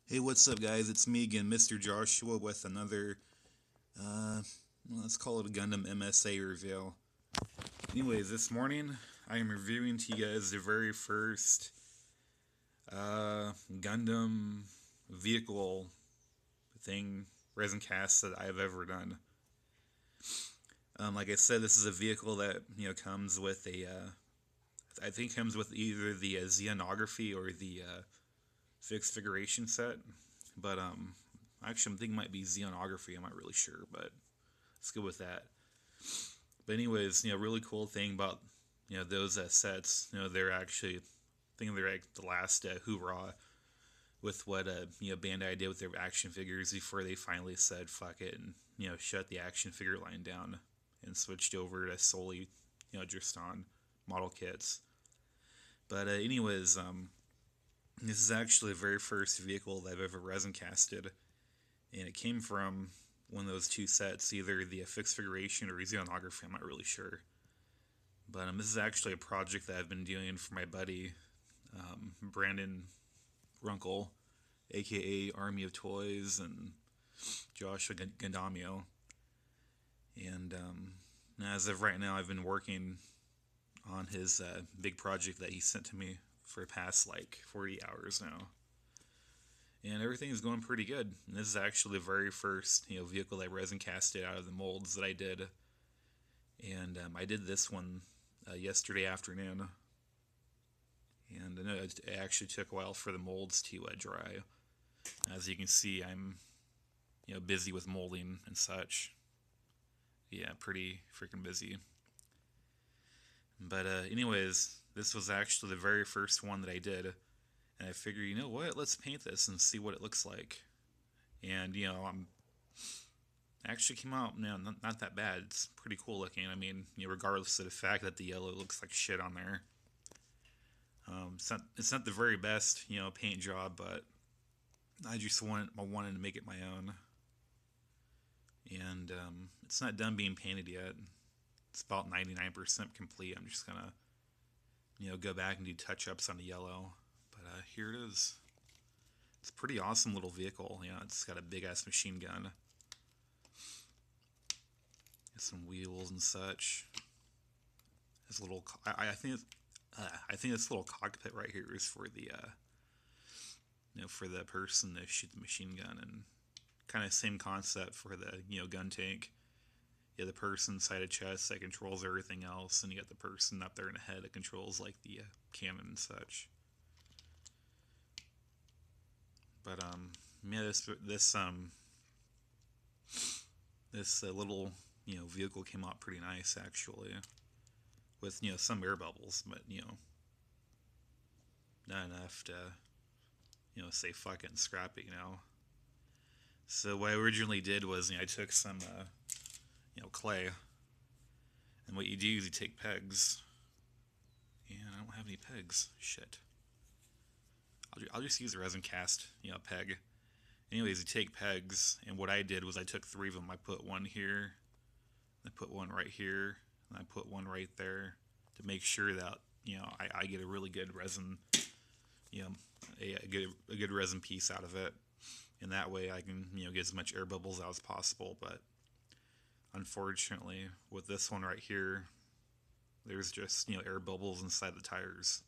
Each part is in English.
Hey, what's up, guys? It's me again, Mr. Joshua, with another, let's call it a Gundam MSA review. Anyways, this morning I am reviewing to you guys the very first Gundam vehicle thing, resin cast that I've ever done. Like I said, this is a vehicle that comes with I think comes with either the xenography or the fixed figuration set, but actually I'm thinking it might be xenography. I'm not really sure, but let's go with that. But anyways, really cool thing about those sets. They're actually, I think they're like the last hoorah with what Bandai did with their action figures before they finally said fuck it and shut the action figure line down and switched over to solely just on model kits. But anyways, this is actually the very first vehicle that I've ever resin casted, and it came from one of those two sets, either the fixed figuration or xenography. I'm not really sure. But this is actually a project that I've been doing for my buddy Brandon Runkle, aka Army of Toys, and Joshua Gandamio. And as of right now, I've been working on his big project that he sent to me for the past like 40 hours now. And everything is going pretty good. And this is actually the very first vehicle that I resin casted out of the molds that I did, and I did this one yesterday afternoon. And I know it actually took a while for the molds to dry. As you can see, I'm busy with molding and such. Yeah, pretty freaking busy. But anyways, this was actually the very first one that I did, and I figured, you know what, let's paint this and see what it looks like. And I'm actually came out not that bad. It's pretty cool looking. I mean, regardless of the fact that the yellow looks like shit on there. It's not the very best paint job, but I wanted to make it my own. And it's not done being painted yet. It's about 99% complete. I'm just gonna go back and do touch ups on the yellow. But here it is. It's a pretty awesome little vehicle. It's got a big ass machine gun. Some wheels and such. This little, I think this little cockpit right here is for the, for the person to shoot the machine gun, and kind of same concept for the, gun tank. The person side of chest that controls everything else, and you got the person up there in the head that controls like the cannon and such. But yeah, this little vehicle came out pretty nice actually, with some air bubbles, but not enough to say fuck it and scrap it. So what I originally did was I took some clay, and what you do is you take pegs, and I don't have any pegs. Shit. I'll just use a resin cast peg. Anyways, you take pegs, and what I did was I took three of them. I put one here, I put one right here, and I put one right there to make sure that I get a really good resin, a good resin piece out of it, and that way I can get as much air bubbles out as possible. But unfortunately, with this one right here, there's just air bubbles inside the tires,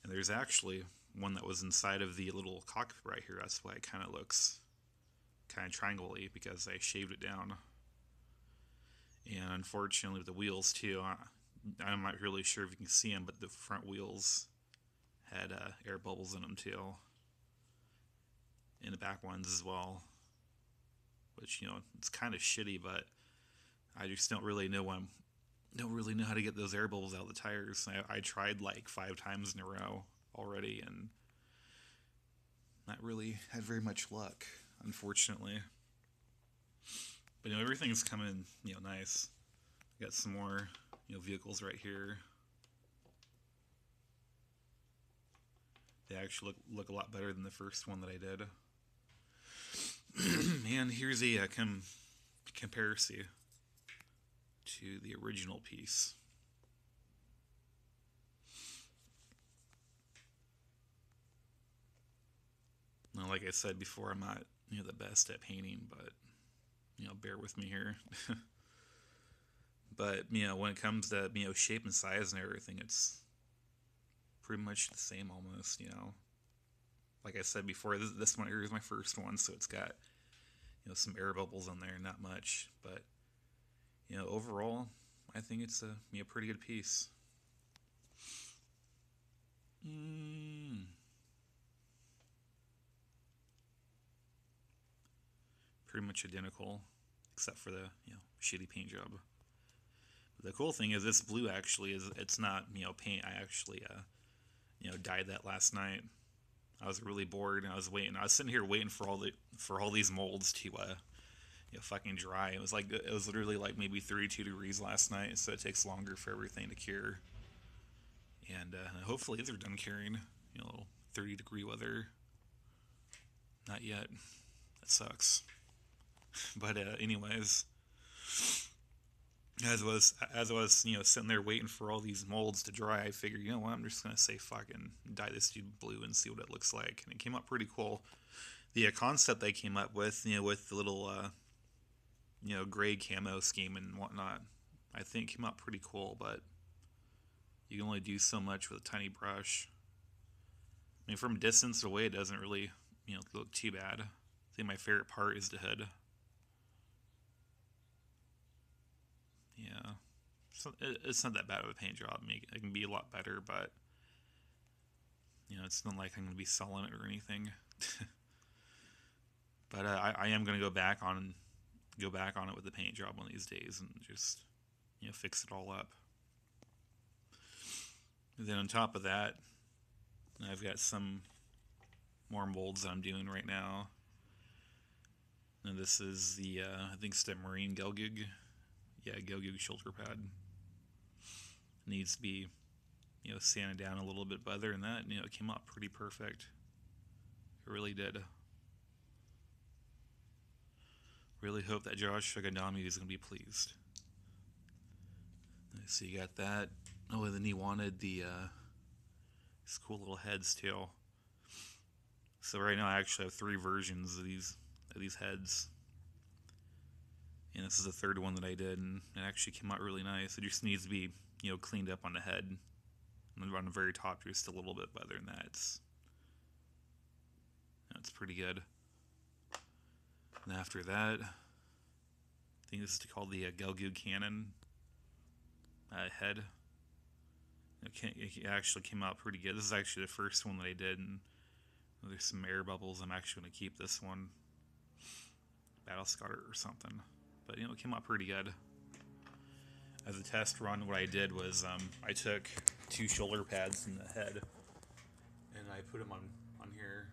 and there's actually one that was inside of the little cockpit right here. That's why it kind of looks kind of triangle-y, because I shaved it down. And unfortunately with the wheels too, I'm not really sure if you can see them, but the front wheels had air bubbles in them too, and the back ones as well, which it's kind of shitty, but I just don't really know how to get those air bubbles out of the tires. I tried like 5 times in a row already, and not really had very much luck, unfortunately. But everything's coming nice. Got some more vehicles right here. They actually look a lot better than the first one that I did. And here's a comparison to the original piece. Now, like I said before, I'm not, the best at painting, but, bear with me here. But, when it comes to, shape and size and everything, it's pretty much the same almost. Like I said before, this one here is my first one, so it's got, some air bubbles on there, not much. But, overall, I think it's a pretty good piece. Pretty much identical, except for the, shitty paint job. But the cool thing is this blue actually it's not, paint. I actually, dyed that last night. I was really bored and I was sitting here waiting for all these molds to, fucking dry. It was literally like maybe 32 degrees last night, so it takes longer for everything to cure. And hopefully they're done curing. 30-degree weather. Not yet. That sucks. But anyways, as I was sitting there waiting for all these molds to dry, I figured, what, I'm just gonna say fucking dye this dude blue and see what it looks like, and it came out pretty cool. The concept they came up with, with the little gray camo scheme and whatnot, I think came out pretty cool, but you can only do so much with a tiny brush. I mean, from distance away, it doesn't really, look too bad. I think my favorite part is the hood. Yeah, so it's not that bad of a paint job. I mean, it can be a lot better, but it's not like I'm going to be selling it or anything. But I am going to go back on it with the paint job one of these days and just fix it all up. And then on top of that, I've got some more molds that I'm doing right now. And this is the I think it's the Marine Gelgug. Yeah, Gelgug shoulder pad. Needs to be sanded down a little bit, but other than that, it came out pretty perfect. It really did. Really hope that Josh Gundam is going to be pleased. So you got that. Oh, and then he wanted these cool little heads too. So right now I actually have 3 versions of these heads. And this is the 3rd one that I did, and it actually came out really nice. It just needs to be, cleaned up on the head. And on the very top just a little bit, but other than that, it's pretty good. And after that, I think this is called the Gelgug Cannon head. It actually came out pretty good. This is actually the first one that I did, and there's some air bubbles. I'm actually going to keep this one. Battle Scar or something. But, it came out pretty good. As a test run, what I did was I took 2 shoulder pads in the head, and I put them on here,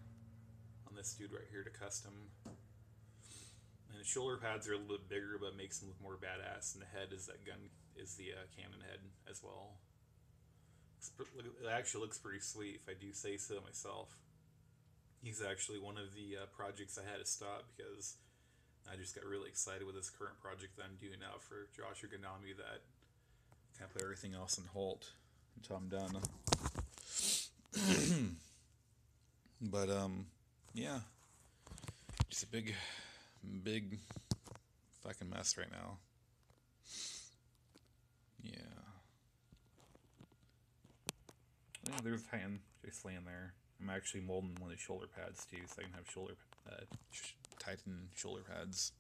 on this dude right here to custom. And the shoulder pads are a little bit bigger, but makes them look more badass. And the head is the cannon head as well. It actually looks pretty sweet, if I do say so myself. He's actually one of the projects I had to stop because I just got really excited with this current project that I'm doing now for Josh Gundam that kind of put everything else on hold until I'm done. But yeah, just a big fucking mess right now. Yeah. Yeah, there's a hand just laying there. I'm actually molding one of the shoulder pads too, so I can have Titan shoulder pads.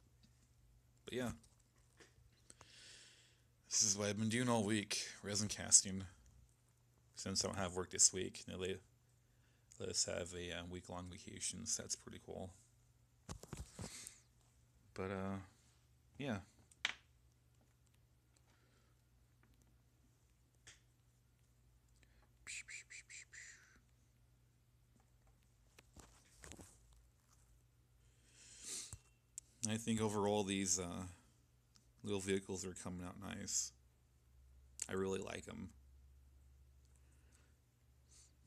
But yeah, this is what I've been doing all week, resin casting. Since I don't have work this week, they let us have a week-long vacation, so that's pretty cool. But yeah. I think overall these little vehicles are coming out nice. I really like them.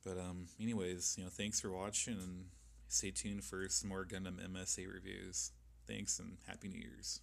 But anyways, thanks for watching, and stay tuned for some more Gundam MSA reviews. Thanks, and Happy New Year's.